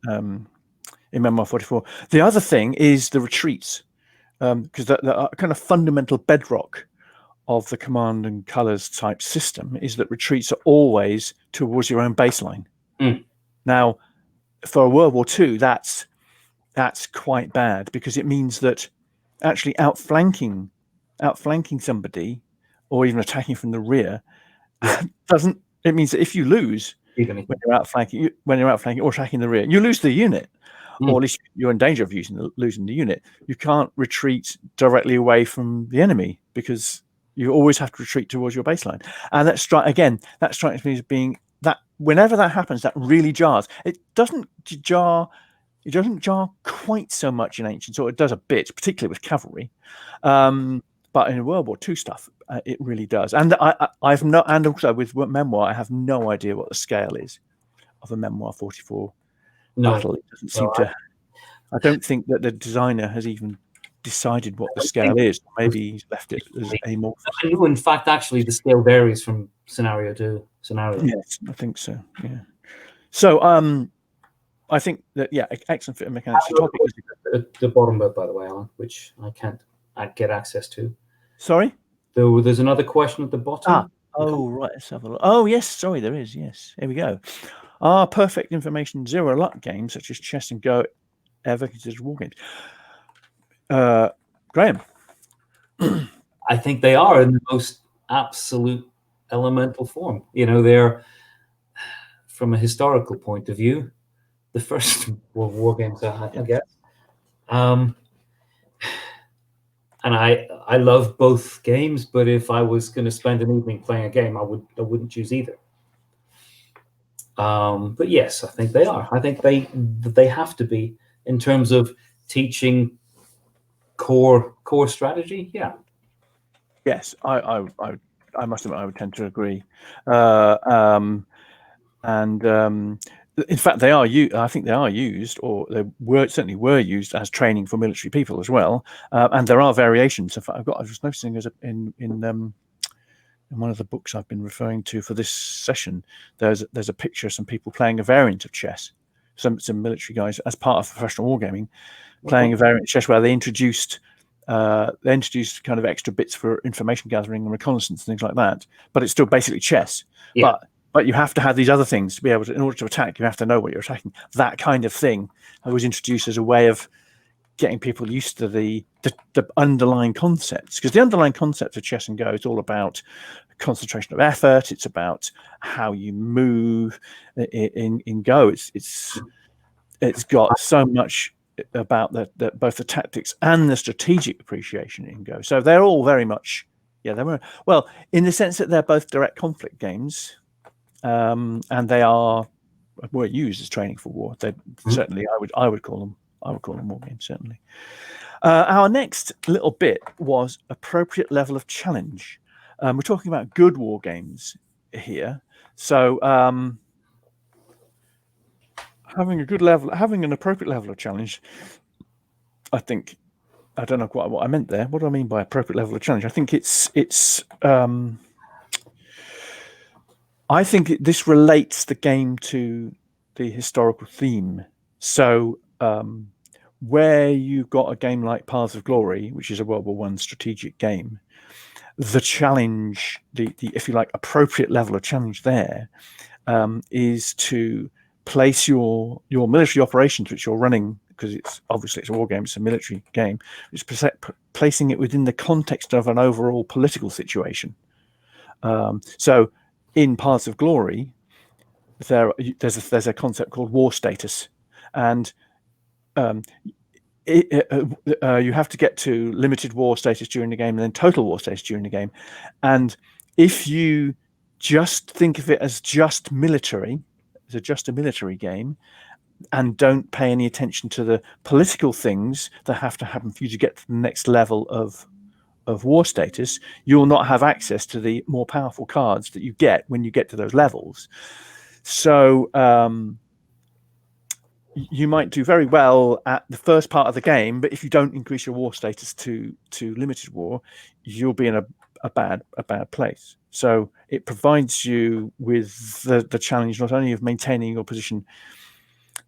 in Memoir 44. The other thing is the retreats, because the kind of fundamental bedrock of the command and colors type system is that retreats are always towards your own baseline. Now, for World War II, that's quite bad, because it means that actually outflanking somebody or even attacking from the rear doesn't. It means that if you lose when you're outflanking or attacking the rear, you lose the unit, or at least you're in danger of losing the unit. You can't retreat directly away from the enemy, because you always have to retreat towards your baseline. And that strikes me as being that whenever that happens, that really jars. It doesn't jar quite so much in Ancients, or it does a bit, particularly with cavalry. But in World War II stuff, it really does. And and also with Memoir, I have no idea what the scale is of a Memoir 44 battle. It doesn't seem to. I don't think that the designer has even decided what the scale is. Maybe he's left it as amorphous. In fact, actually, the scale varies from scenario to scenario. Yes, I think so. Yeah. So, I think that excellent fit of mechanics. The bottom bit, by the way, Alan, which I can't get access to. Sorry? There's another question at the bottom. Right. Let's have a look. Oh, yes. Sorry, there is. Yes. Here we go. Are perfect information zero luck games such as chess and Go ever considered war games? Graeme? I think they are in the most absolute elemental form. You know, they're, from a historical point of view, the first war games, I guess. And I love both games, but if I was going to spend an evening playing a game, I wouldn't choose either. But yes, I think they are. I think they have to be, in terms of teaching core strategy. Yeah. Yes, I must admit I would tend to agree. In fact, they are. I think they are used, or they certainly were used as training for military people as well. And there are variations. In fact, I was noticing in one of the books I've been referring to for this session, there's a picture of some people playing a variant of chess. Some military guys, as part of professional wargaming, playing a variant of chess where they introduced kind of extra bits for information gathering and reconnaissance and things like that. But it's still basically chess. Yeah. But you have to have these other things to be able to, in order to attack, you have to know what you're attacking. That kind of thing was introduced as a way of getting people used to the underlying concepts. Because the underlying concept of chess and Go is all about concentration of effort. It's about how you move. In Go, it's got so much about both the tactics and the strategic appreciation in Go. So they're all very much, well, in the sense that they're both direct conflict games. And they were used as training for war. They certainly, I would call them war games, certainly. Our next little bit was appropriate level of challenge. We're talking about good war games here. So having an appropriate level of challenge, I think, I don't know quite what I meant there. What do I mean by appropriate level of challenge? I think I think this relates the game to the historical theme. So where you've got a game like Paths of Glory, which is a World War I strategic game, the challenge, the if you like, appropriate level of challenge there is to place your military operations, which you're running, because it's a war game, it's a military game. It's placing it within the context of an overall political situation. So, in Paths of Glory, there's a concept called war status, and you have to get to limited war status during the game, and then total war status during the game. And if you just think of it as just military, just a military game, and don't pay any attention to the political things that have to happen for you to get to the next level of war status, you'll not have access to the more powerful cards that you get when you get to those levels. So you might do very well at the first part of the game, but if you don't increase your war status to limited war, you'll be in a bad place. So it provides you with the challenge not only of maintaining your position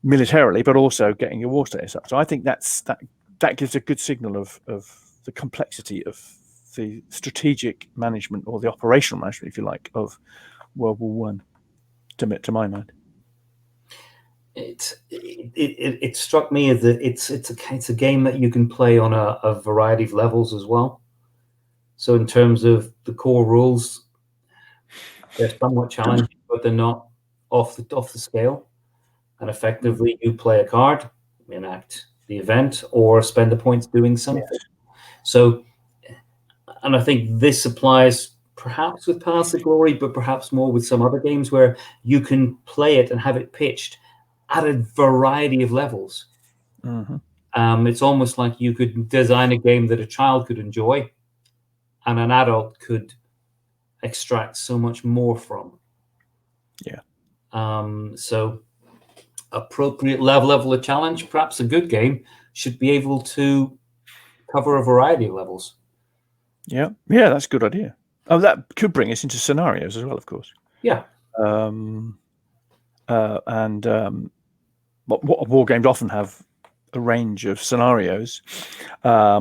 militarily, but also getting your war status up. So I think that gives a good signal of the complexity of the strategic management, or the operational management, if you like, of World War One. To my mind, it struck me as that it's a game that you can play on a variety of levels as well. So in terms of the core rules, they're somewhat challenging, but they're not off the scale. And effectively, you play a card, enact the event, or spend the points doing something. Yes. So, and I think this applies perhaps with Paths of Glory, but perhaps more with some other games where you can play it and have it pitched at a variety of levels. Mm-hmm. It's almost like you could design a game that a child could enjoy and an adult could extract so much more from. Yeah. So appropriate level of challenge, perhaps a good game should be able to cover a variety of levels. Yeah, that's a good idea. Oh, that could bring us into scenarios as well, of course. Yeah. War games often have a range of scenarios, I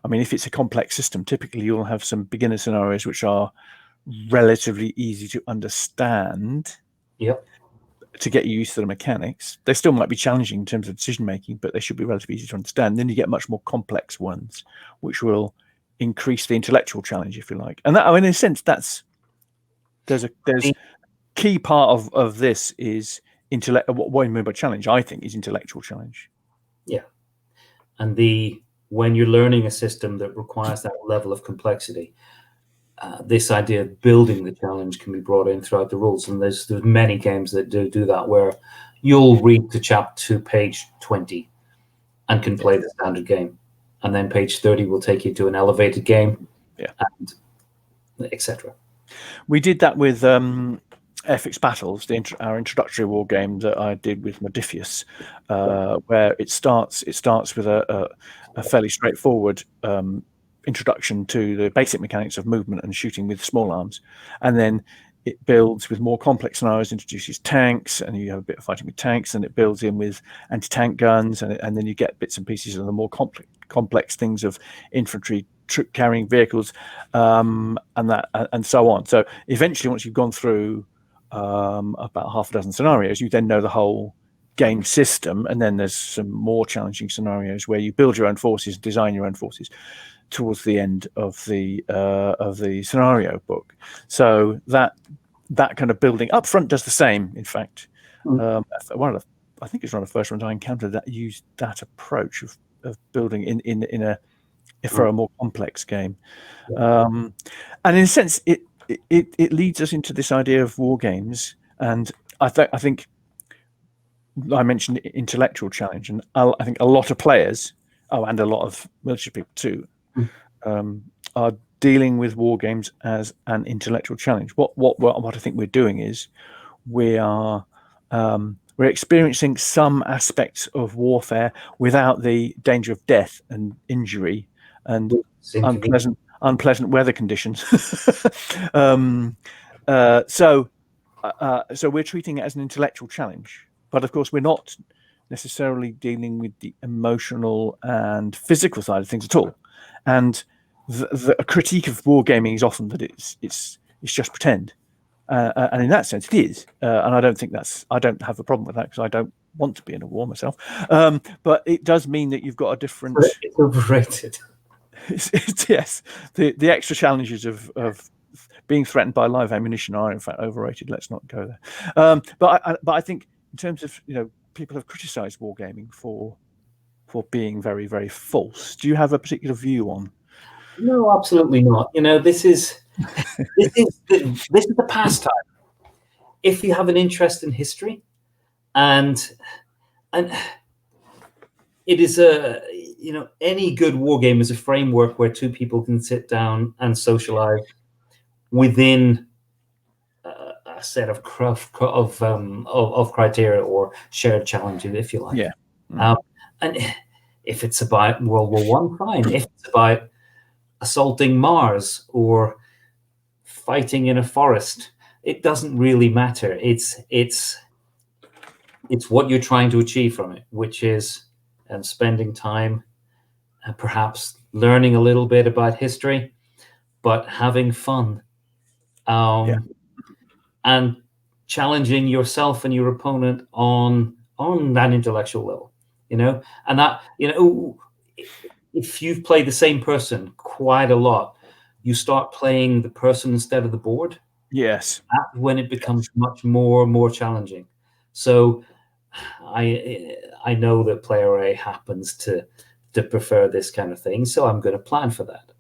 mean, if it's a complex system, typically you'll have some beginner scenarios which are relatively easy to understand. Yep. To get you used to the mechanics. They still might be challenging in terms of decision making, but they should be relatively easy to understand. Then you get much more complex ones, which will increase the intellectual challenge, if you like. And that, I mean, in a sense, there's key part of this is intellect. What I mean by challenge, I think, is intellectual challenge. Yeah, and when you're learning a system that requires that level of complexity, this idea of building the challenge can be brought in throughout the rules. And there's many games that do that, where you'll read to chapter to page 20 and can play the standard game. And then page 30 will take you to an elevated game, and etc. We did that with FX Battles, our introductory war game that I did with Modifius, where it starts with a fairly straightforward introduction to the basic mechanics of movement and shooting with small arms, and then it builds with more complex scenarios, introduces tanks, and you have a bit of fighting with tanks, and it builds in with anti-tank guns, and then you get bits and pieces of the more complex things of infantry, troop carrying vehicles, and so on. So eventually, once you've gone through about half a dozen scenarios, you then know the whole game system, and then there's some more challenging scenarios where you build your own forces, design your own forces towards the end of the scenario book. So that kind of building Upfront does the same. In fact, I think it's one of the first ones I encountered that used that approach of building for a more complex game. And in a sense, it leads us into this idea of war games, and I think I mentioned intellectual challenge, and I think a lot of players, and a lot of military people too, are dealing with war games as an intellectual challenge. What I think we're doing is we're experiencing some aspects of warfare without the danger of death and injury and unpleasant weather conditions. So we're treating it as an intellectual challenge, but of course we're not necessarily dealing with the emotional and physical side of things at all. And the critique of wargaming is often that it's just pretend. And in that sense, it is. And I don't think I don't have a problem with that, because I don't want to be in a war myself. But it does mean that you've got a different. It's overrated. Yes, the extra challenges of being threatened by live ammunition are in fact overrated. Let's not go there. But I think in terms of, people have criticised wargaming for being very, very false. Do you have a particular view on? No, absolutely not. This is the pastime. If you have an interest in history, and it is any good war game is a framework where two people can sit down and socialize within a set of criteria or shared challenges, if you like. Yeah. And if it's about World War I, fine. If it's about assaulting Mars or fighting in a forest, it doesn't really matter. It's what you're trying to achieve from it, which is spending time and perhaps learning a little bit about history, but having fun, and challenging yourself and your opponent on that intellectual level, and that, if you've played the same person quite a lot, you start playing the person instead of the board. Yes. That's when it becomes much more challenging. So I know that player A happens to prefer this kind of thing, so I'm going to plan for that.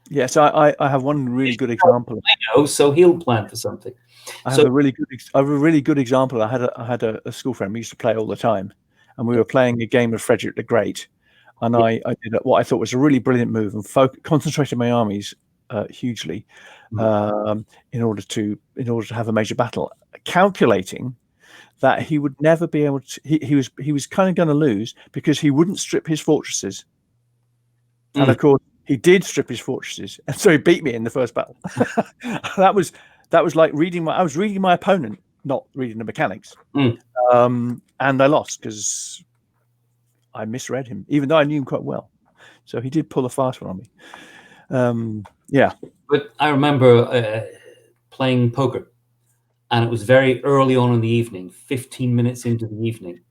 Yes, I have one really good example. I know, so he'll plan for something. I have a really good example. I had a school friend we used to play all the time, and we were playing a game of Frederick the Great, and I did what I thought was a really brilliant move and concentrated my armies hugely in order to have a major battle, calculating that he would never be able to. He was kind of going to lose because he wouldn't strip his fortresses, and of course he did strip his fortresses, and so he beat me in the first battle. That was like I was reading my opponent, not reading the mechanics, and I lost because I misread him, even though I knew him quite well. So he did pull a fast one on me. Yeah. But I remember playing poker, and it was very early on in the evening, 15 minutes into the evening,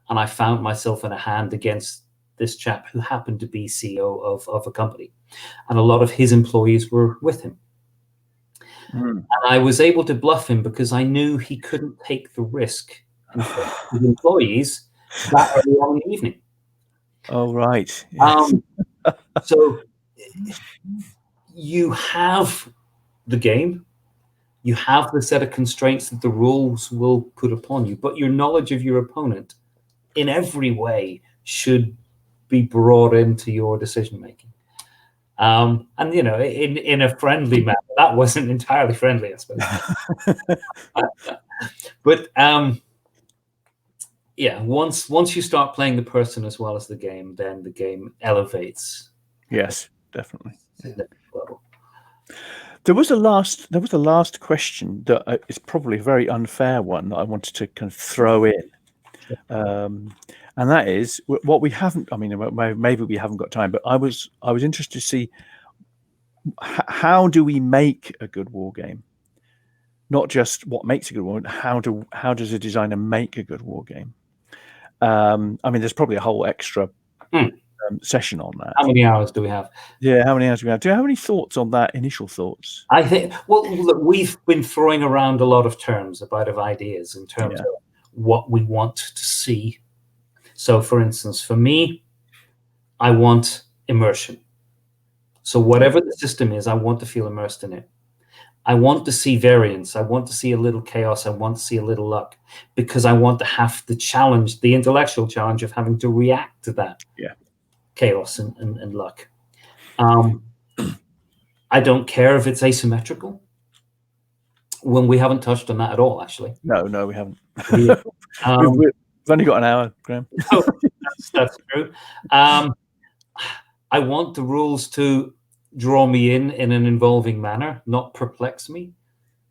and I found myself in a hand against this chap who happened to be CEO of a company, and a lot of his employees were with him. And I was able to bluff him because I knew he couldn't take the risk with employees that early on in the evening. Oh, right. Yes. So you have the game, you have the set of constraints that the rules will put upon you, but your knowledge of your opponent in every way should be brought into your decision making. And in a friendly manner. That wasn't entirely friendly, I suppose. But once you start playing the person as well as the game, then the game elevates. Yes, definitely. There was a last question that is probably a very unfair one that I wanted to kind of throw in, and that is what we haven't. I mean, maybe we haven't got time, but I was interested to see how do we make a good war game? Not just what makes a good war. How does a designer make a good war game? I mean, there's probably a whole extra session on that. How many hours do we have? Yeah, how many hours do we have? Do you have any thoughts on that? Initial thoughts? I think, look, we've been throwing around a lot of terms of ideas in terms of what we want to see. So, for instance, for me, I want immersion. So whatever the system is, I want to feel immersed in it. I want to see variance. I want to see a little chaos. I want to see a little luck, because I want to have the challenge, the intellectual challenge of having to react to that chaos and luck. I don't care if it's asymmetrical. When we haven't touched on that at all, actually. No, we haven't. We've only got an hour, Graeme. That's true. I want the rules to draw me in an involving manner, not perplex me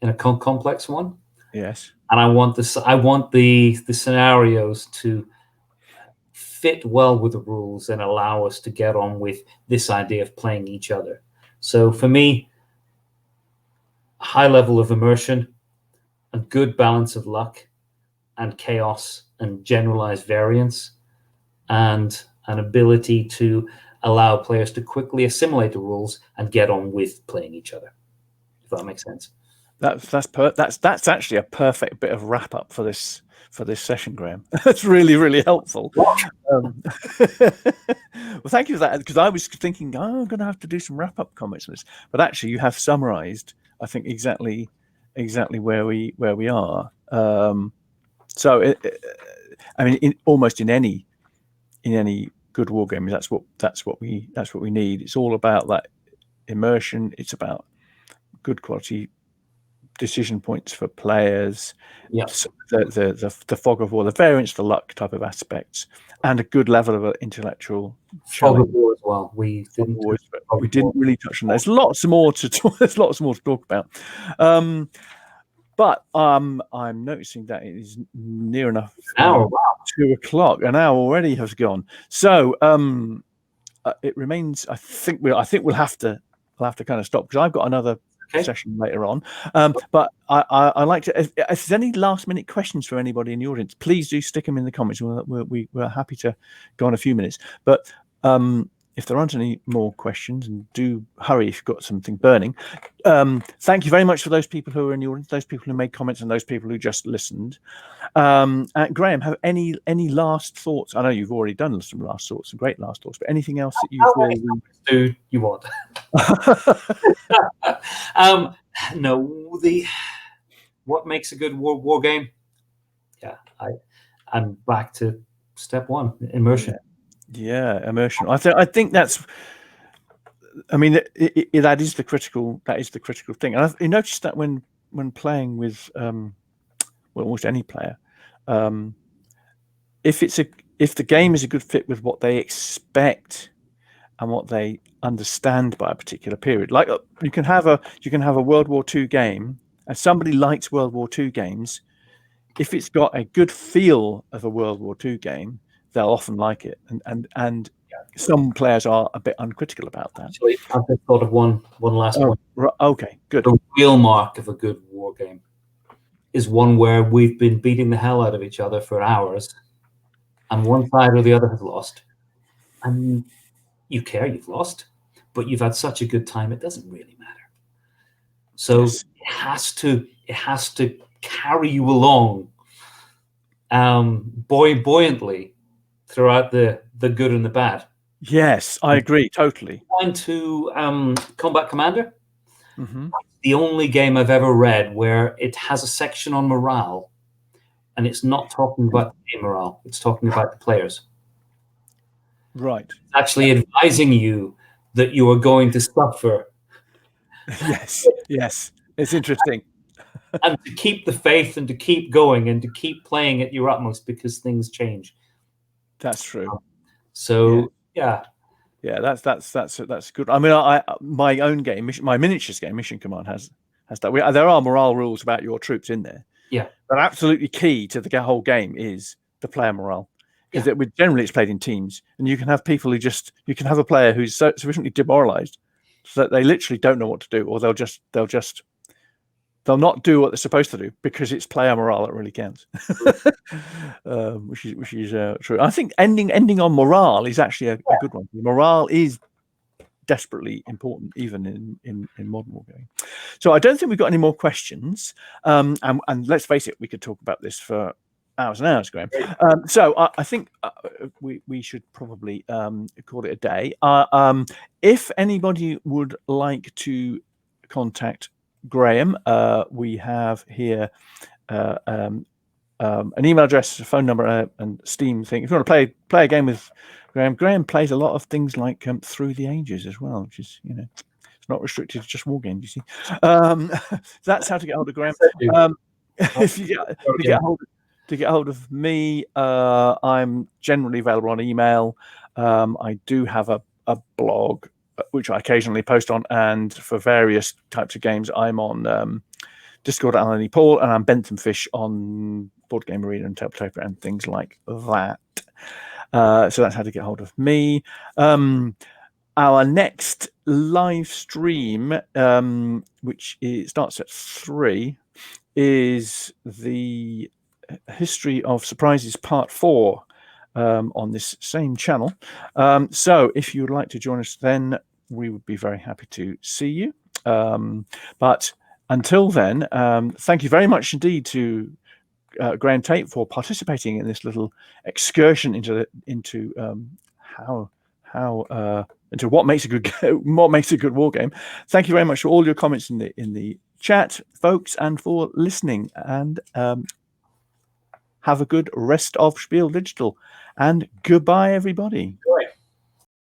in a complex one. Yes. And I want the scenarios to fit well with the rules and allow us to get on with this idea of playing each other. So for me, high level of immersion, a good balance of luck and chaos and generalized variance, and an ability to allow players to quickly assimilate the rules and get on with playing each other, if that makes sense. That's actually a perfect bit of wrap up for this session, Graham. That's really, really helpful. Well, thank you for that, because I was thinking, I'm going to have to do some wrap up comments on this, but actually you have summarized, I think, exactly where we are. So I mean, almost in any good war game, that's what we need. It's all about that immersion. It's about good quality decision points for players. Yeah. So the fog of war, the variance, the luck type of aspects, and a good level of intellectual fog of war as well. We didn't really touch on that. There's lots more to talk about. But I'm noticing that it is near enough. An hour. Wow. 2 o'clock. An hour already has gone. So it remains. I think we'll have to kind of stop, because I've got another session later on. But I like to. If there's any last minute questions from anybody in the audience, please do stick them in the comments. We're happy to go on a few minutes. But if there aren't any more questions, and do hurry if you've got something burning. Thank you very much for those people who are in the audience, those people who made comments, and those people who just listened. Graham, have any last thoughts? I know you've already done some last thoughts, some great last thoughts, but anything else that you feel you want? No, what makes a good war game? Yeah, I'm back to step one, immersion. Yeah, immersion. I think that's. I mean, that is the critical thing. And I noticed that when playing with almost any player, if the game is a good fit with what they expect and what they understand by a particular period, like you can have a World War II game, and somebody likes World War II games. If it's got a good feel of a World War II game, they'll often like it, and some players are a bit uncritical about that. Actually, I've just thought of one last one. Okay, good. The real mark of a good war game is one where we've been beating the hell out of each other for hours, and one side or the other has lost, and you care you've lost, but you've had such a good time, it doesn't really matter. So yes. it has to carry you along buoyantly throughout the good and the bad. Yes, I agree totally. Going to Combat Commander. Mm-hmm. The only game I've ever read where it has a section on morale, and it's not talking about the game morale, it's talking about the players. Right. It's actually advising you that you are going to suffer. Yes, it's interesting. And to keep the faith, and to keep going, and to keep playing at your utmost, because things change. That's true. So yeah, that's good. I mean, my own game, my miniatures game, Mission Command has that. There are morale rules about your troops in there. Yeah, but absolutely key to the whole game is the player morale, because generally it's played in teams, and you can have people who you can have a player who's sufficiently demoralized so that they literally don't know what to do, or they'll not do what they're supposed to do because it's player morale that really counts. Which is true. I think ending on morale is actually a good one. Morale is desperately important, even in modern wargaming. So I don't think we've got any more questions. And let's face it, we could talk about this for hours and hours, Graham. So I think we should probably call it a day. If anybody would like to contact Graham, we have here an email address, a phone number, and Steam thing. If you want to play a game with Graham plays a lot of things like Through the Ages as well, which is, it's not restricted to just war games, you see. That's how to get hold of Graham. If you get hold of me, I'm generally available on email. I do have a blog which I occasionally post on, and for various types of games, I'm on Discord at Alan E. Paull, and I'm Bentham Fish on Board Game Arena and Tabletop and things like that. So that's how to get hold of me. Our next live stream, which starts at 3, is the History of Surprises Part 4 on this same channel. So if you would like to join us, then we would be very happy to see you. But until then, thank you very much indeed to Graeme Tate for participating in this little excursion into what makes a good war game. Thank you very much for all your comments in the chat, folks, and for listening. And have a good rest of Spiel Digital. And goodbye, everybody. Right.